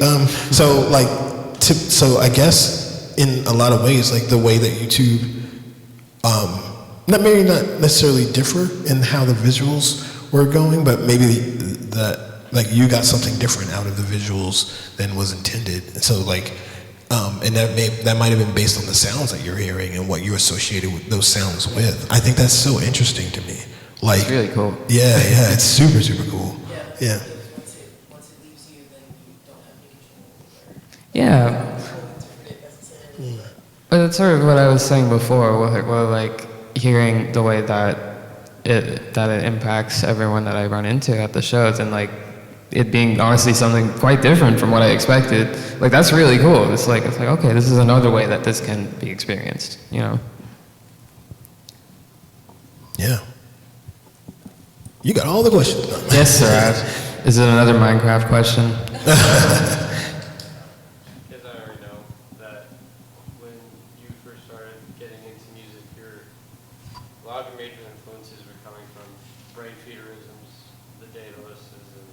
So I guess in a lot of ways, like the way that YouTube, not necessarily differ in how the visuals were going, but maybe that like you got something different out of the visuals than was intended. And so like, and that might have been based on the sounds that you're hearing and what you associated with those sounds with. I think that's so interesting to me. Like, It's really cool. Yeah, it's super, super cool. Yeah. Once it leaves you, then you don't have any control over it. Yeah. But that's sort of what I was saying before. Like hearing the way that it impacts everyone that I run into at the shows, and like it being honestly something quite different from what I expected. Like that's really cool. It's like okay, this is another way that this can be experienced. You know. Yeah. You got all the questions. Yes, sir. Is it another Minecraft question? Because I already know that when you first started getting into music, a lot of your major influences were coming from brain feederisms, the Daedalus, and the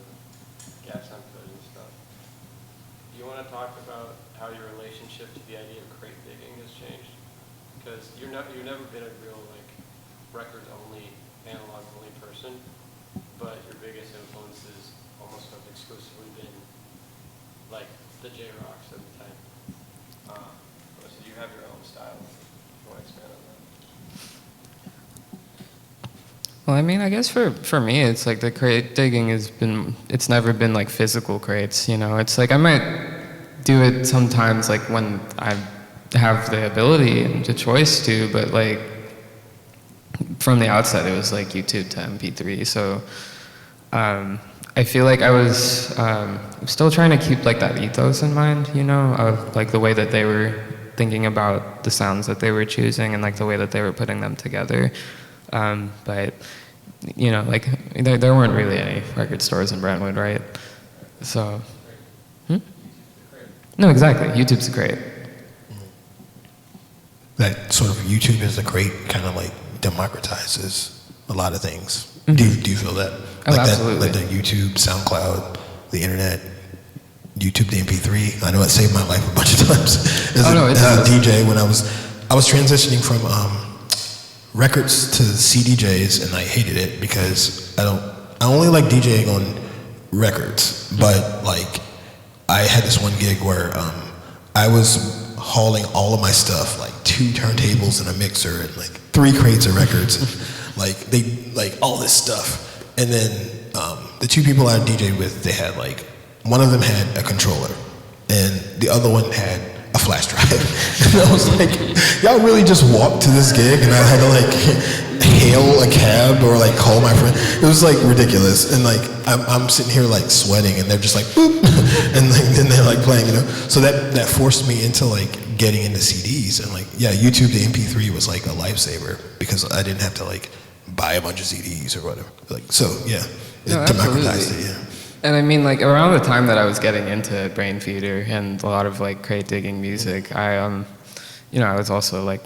gas output and stuff. Do you want to talk about how your relationship to the idea of crate digging has changed? Because you've never been a real like records only, analog only person, but your biggest influences almost have exclusively been like the J-Rocks at the time. So you have your own style. If you want to expand on that? Well, I mean, I guess for me, it's like the crate digging it's never been like physical crates, you know? It's like I might do it sometimes like when I have the ability and the choice to, but like from the outset, it was like YouTube to MP3. So I feel like I was still trying to keep like that ethos in mind, you know, of like the way that they were thinking about the sounds that they were choosing and like the way that they were putting them together. But you know, like there weren't really any record stores in Brentwood, right? So, no, exactly. YouTube's great. That sort of YouTube is a great kind of like democratizes a lot of things. Mm-hmm. Do you feel that? Oh, like absolutely. that, like the YouTube, SoundCloud, the internet, YouTube to MP3. I know it saved my life a bunch of times as a DJ when I was transitioning from records to CDJs, and I hated it because I only like DJing on records, but like I had this one gig where I was hauling all of my stuff, like 2 turntables and a mixer and like 3 crates of records, and like all this stuff. And then the 2 people I DJed with, they had like, one of them had a controller and the other one had a flash drive. And I was like, y'all really just walked to this gig and I had to like hail a cab or like call my friend. It was like ridiculous. And like I'm sitting here like sweating and they're just like boop, and like then they're like playing, you know. So that forced me into like getting into CDs, and like yeah, YouTube to MP3 was like a lifesaver because I didn't have to like buy a bunch of CDs or whatever. Like so yeah, it democratized it, yeah. And I mean, like around the time that I was getting into brain feeder and a lot of like crate digging music, I you know, I was also like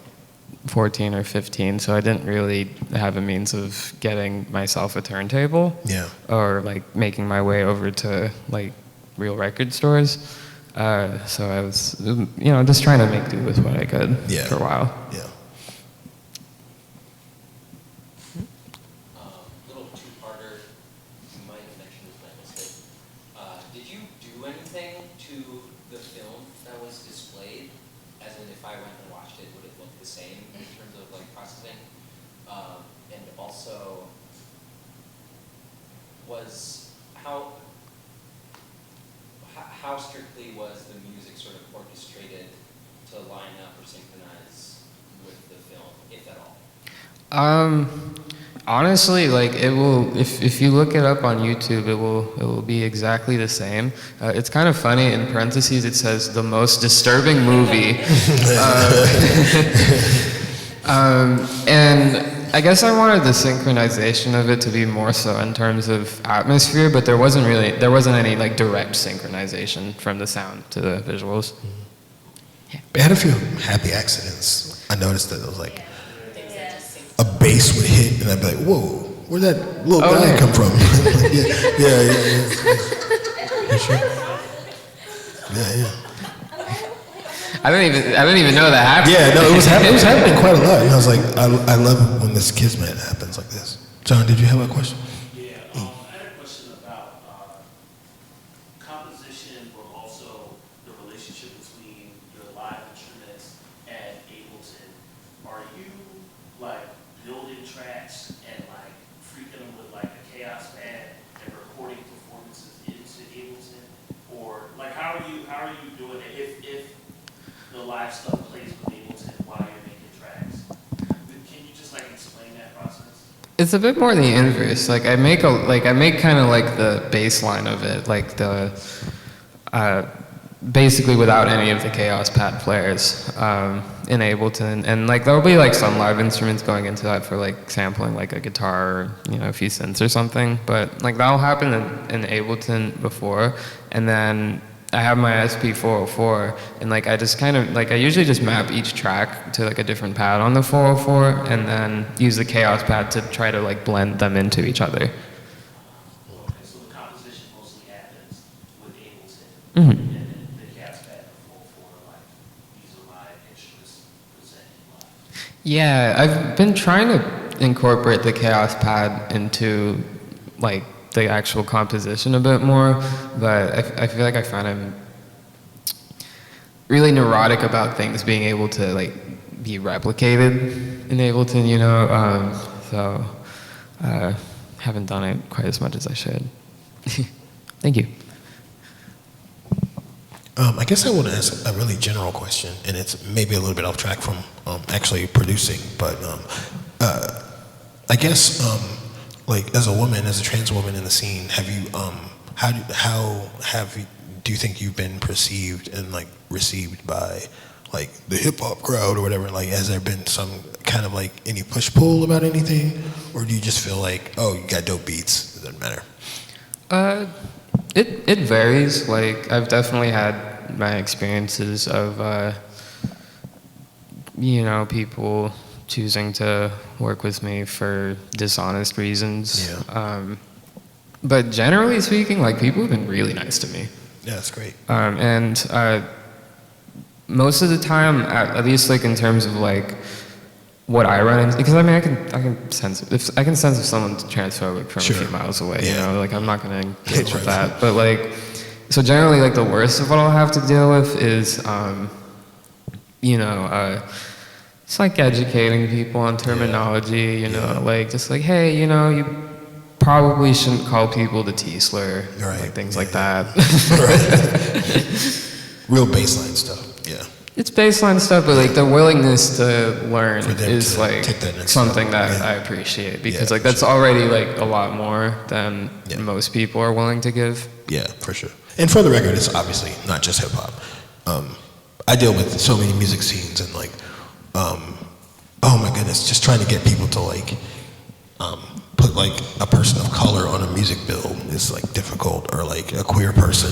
14 or 15, so I didn't really have a means of getting myself a turntable. Yeah. Or like making my way over to like real record stores. So I was, you know, just trying to make do with what I could for a while. Yeah. Little two-parter. You might have mentioned this by mistake. Did you do anything to the film that was displayed? As in, if I went and watched it, would it look the same in terms of like processing? And also, how strictly was the music sort of orchestrated to line up or synchronize with the film, if at all? Honestly, like it will. If you look it up on YouTube, it will be exactly the same. It's kind of funny. In parentheses, it says the most disturbing movie. And I guess I wanted the synchronization of it to be more so in terms of atmosphere, but there wasn't any like direct synchronization from the sound to the visuals. It had a few happy accidents. I noticed that it was like, a bass would hit, and I'd be like, "Whoa, where'd that little Oh, guy yeah. come from?" yeah. For sure. Yeah. I didn't even know that happened. Yeah, no, it was happening quite a lot. And I was like, I love it when this kismet happens like this. John, did you have a question? Yeah, I had a question about composition, but also the relationship between your live instruments and Ableton. Are you like building tracks and like freaking them with like a chaos pad and recording performances into Ableton, or like how are you doing it if the live stuff plays with Ableton while you're making tracks? Can you just like explain that process? It's a bit more the inverse. Like I make kind of like the baseline of it, like the basically without any of the chaos pad players in Ableton, and like there'll be like some live instruments going into that for like sampling like a guitar or a few synths or something, but like that'll happen in Ableton before, and then I have my SP404, and like I just kind of like I usually just map each track to like a different pad on the 404, and then use the chaos pad to try to like blend them into each other. Okay, so the composition mostly happens with Ableton, Mhm. and then the cast pad for like these are live instruments presented live. Yeah, I've been trying to incorporate the chaos pad into like the actual composition a bit more, but I feel like I find I'm really neurotic about things being able to like be replicated in Ableton, so haven't done it quite as much as I should. Thank you. I guess I want to ask a really general question, and it's maybe a little bit off track from actually producing, but I guess like as a woman, as a trans woman in the scene, have you do you think you've been perceived and like received by like the hip hop crowd or whatever? Like, has there been some kind of like any push pull about anything, or do you just feel like, oh, you got dope beats, it doesn't matter? It varies. Like I've definitely had my experiences of people choosing to work with me for dishonest reasons. Yeah. But generally speaking, like people have been really nice to me. Yeah, that's great. And most of the time, at least like in terms of like what I run into, because I mean I can sense if someone's transphobic from Sure. a few miles away. Yeah. Like I'm not gonna engage with that. But like, so generally like the worst of what I'll have to deal with is it's like educating people on terminology, like just like, hey, you probably shouldn't call people the T slur, Right. like things like that. Right. Real baseline stuff. Yeah. It's baseline stuff, but like the willingness to learn For them is to like take that next something step. that Yeah. I appreciate, because Yeah, like for that's sure. already like a lot more than Yeah. most people are willing to give. Yeah, for sure. And for the record, it's obviously not just hip hop. I deal with so many music scenes and like, oh my goodness, just trying to get people to like put like a person of color on a music bill is like difficult, or like a queer person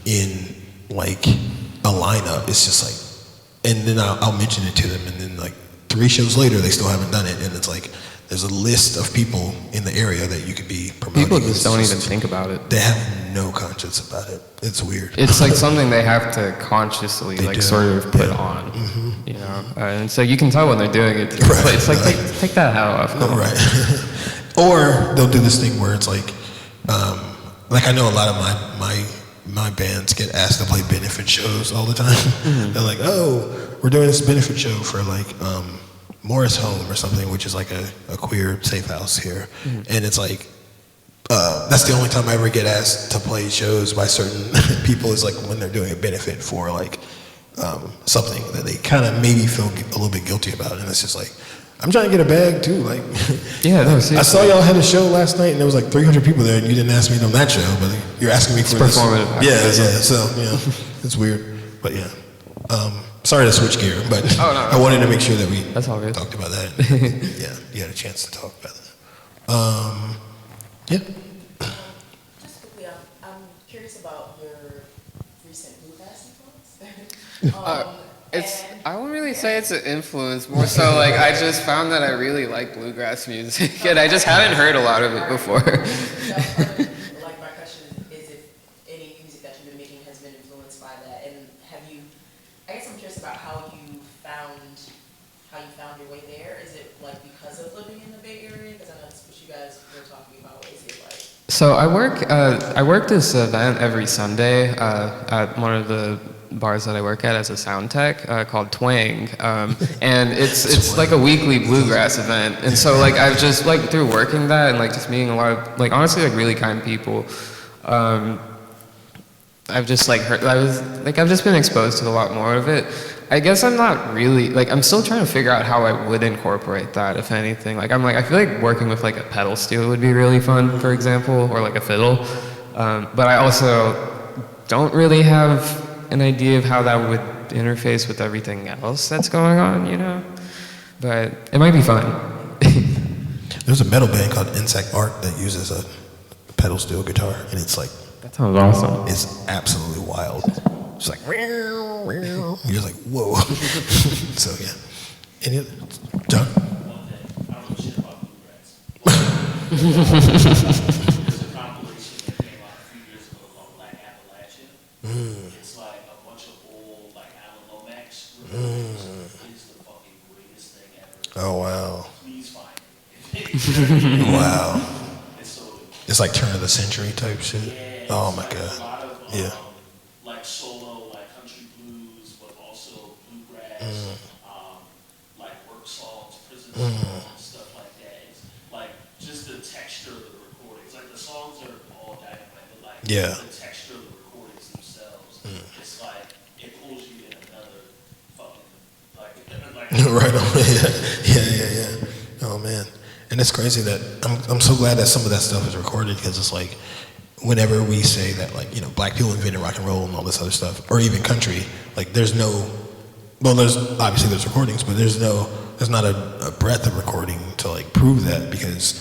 in like a lineup. It's just like, and then I'll mention it to them, and then like 3 shows later they still haven't done it, and it's like there's a list of people in the area that you could be promoting. People just It's don't even think about it. They have no conscience about it. It's weird. It's like something they have to consciously They like do. sort of put Yeah. on, and so you can tell when they're doing it too. Right, But it's like right. take that hat off. Come on. Right. Or they'll do this thing where it's like I know a lot of my bands get asked to play benefit shows all the time. Mm-hmm. They're like, oh, we're doing this benefit show for like Morris Home or something, which is like a queer safe house here. Mm-hmm. And it's like, that's the only time I ever get asked to play shows by certain people, is like when they're doing a benefit for like something that they kind of maybe feel a little bit guilty about. And it's just like, I'm trying to get a bag too. Like, Yeah, no, I seriously. saw y'all had a show last night, and there was like 300 people there, and you didn't ask me on that show, but you're asking me for this. performative Yeah, activism. yeah. So it's weird, but yeah. Sorry to switch gear, but Oh, no, I wanted to make sure that we That's all good. talked about that. Yeah, you had a chance to talk about that. Yeah. Just quickly, I'm curious about your recent Blue Fast influence. I wouldn't really say it's an influence, more so like I just found that I really like bluegrass music, and I just hadn't heard a lot of it before. Like my question is if any music that you've been making has been influenced by that, and have you? I guess I'm curious about how you found your way there. Is it like because of living in the Bay Area? Because I know that's what you guys were talking about. Is it like? So I work this event every Sunday at one of the bars that I work at as a sound tech called Twang, and it's like a weekly bluegrass event, and so like I've just like through working that and like just meeting a lot of like honestly like really kind people, I've just like heard I've just been exposed to a lot more of it. I guess I'm not really like I'm still trying to figure out how I would incorporate that if anything. Like I feel like working with like a pedal steel would be really fun, for example, or like a fiddle, but I also don't really have an idea of how that would interface with everything else that's going on, you know? But it might be fun. There's a metal band called Insect Art that uses a pedal steel guitar, and it's like, That sounds awesome. it's absolutely wild. It's like, you're just like, whoa. So yeah. Any other, John? One thing, I don't know shit about bluegrass. There's a compilation that came out a few years ago called Black Appalachia. It's like a bunch of old, like, Alan Lomax recordings. It's the fucking greatest thing ever. Oh, wow. Please find it. Wow. It's so good. It's like turn of the century type shit. Yeah, Oh it's my like a God. lot of, Yeah. like solo, like country blues, but also bluegrass, like work songs, prison songs, stuff like that. It's like just the texture of the recordings. Like the songs are all dynamite, but like Yeah. the texture of the recordings themselves, it's like it pulls you in another fucking like Right on. Yeah. Oh man. And it's crazy that I'm so glad that some of that stuff is recorded, because it's like whenever we say that, like, you know, black people invented rock and roll and all this other stuff, or even country, like there's obviously there's recordings, but there's not a breadth of recording to like prove that, because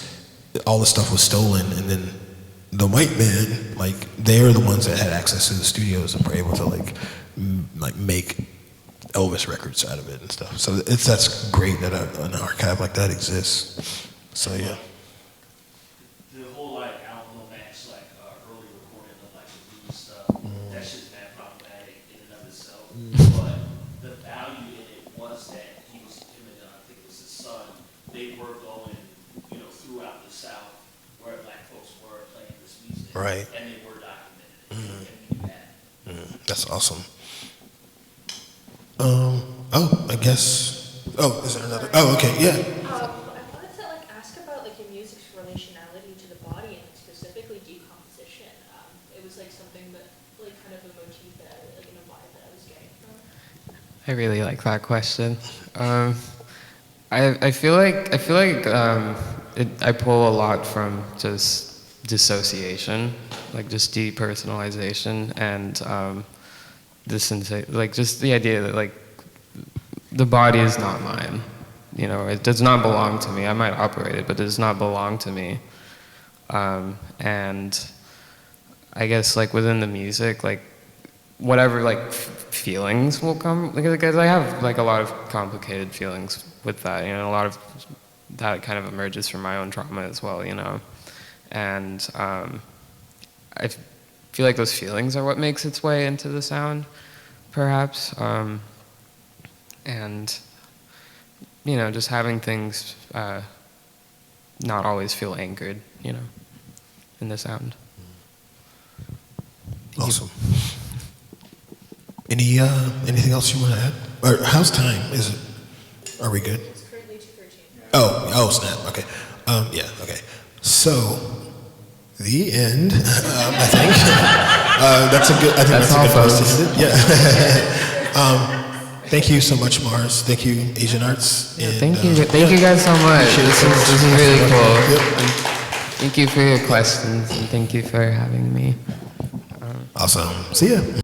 all the stuff was stolen, and then the white men, like, they're the ones that had access to the studios and were able to like make Elvis records out of it and stuff. So that's great that an archive like that exists. So yeah. the whole like Alan Lomax like early recording of like the blues stuff. That shit's not problematic in and of itself. But the value in it was that him and I think it was his son. They were going, you know, throughout the South where black folks were playing this music, Right. and they were documented, and we knew that. That's awesome. I guess. Oh, is there another? Oh, okay, yeah. I wanted to like ask about like your music's relationality to the body and specifically decomposition. It was like something that like kind of a motif that like in a vibe that I was getting from. I really like that question. I feel like I pull a lot from just dissociation, like just depersonalization, and like just the idea that like the body is not mine. You know, it does not belong to me. I might operate it, but it does not belong to me. And I guess like within the music, like whatever like feelings will come, because I have like a lot of complicated feelings with that. You know, a lot of that kind of emerges from my own trauma as well. You know, and I feel like those feelings are what makes its way into the sound, perhaps. And you know, just having things not always feel anchored, you know, in the sound. Awesome. Anything else you want to add? Or how's time? Are we good? It's currently 2:13. Oh, snap. Okay. Yeah. Okay. So, the end. I think that's a good. I think that's a good place to end it. Yeah. Thank you so much, Mars. Thank you, Asian Arts. And, Thank you guys so much. This is really cool. Yep. Thank you for your questions, and thank you for having me. Awesome. See ya.